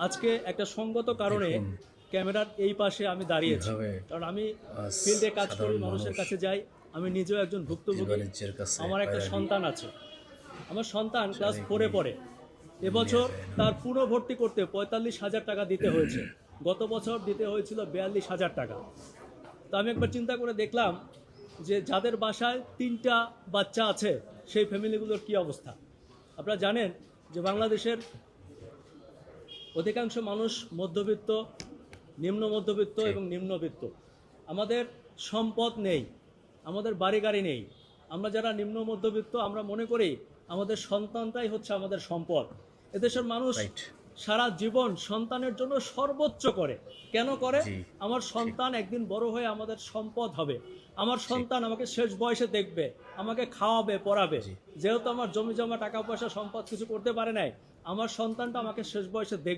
আজকে একটা সঙ্গত কারণে ক্যামেরার এই পাশে আমি দাঁড়িয়েছি, কারণ আমি ফিল্ডে কাজ করি, মানুষের কাছে যাই। আমি নিজেও একজন ভুক্তভোগী। আমার একটা সন্তান আছে। আমার সন্তান ক্লাস 4-এ পড়ে। এবছর তার পুরো ভর্তি করতে 45,000 টাকা দিতে হয়েছে। গত বছর দিতে হয়েছিল 42,000 টাকা। তো আমি একবার চিন্তা করে দেখলাম যে যাদের বাসায় 3টা বাচ্চা আছে সেই ফ্যামিলিগুলোর কি অবস্থা। আপনারা জানেন যে বাংলাদেশের অধিকাংশ মানুষ মধ্যবিত্ত, নিম্ন মধ্যবিত্ত এবং নিম্নবিত্ত। আমাদের সম্পদ নেই, আমাদের বাড়ি গাড়ি নেই। আমরা যারা নিম্ন মধ্যবিত্ত আমরা মনে করি আমাদের সন্তানটাই হচ্ছে আমাদের সম্পদ। এদেশের মানুষ সারা জীবন সন্তানের জন্য সর্বোচ্চ করে। কেন করে? আমার সন্তান একদিন বড় হয়ে আমাদের সম্পদ হবে, আমার সন্তান আমাকে শেষ বয়সে দেখবে, আমাকে খাওয়াবে, পড়াবে। যেহেতু আমার জমি জমা টাকা পয়সা সম্পদ কিছু করতে পারে নাই, আমার সন্তানটা আমাকে শেষ বয়সে দেখবে।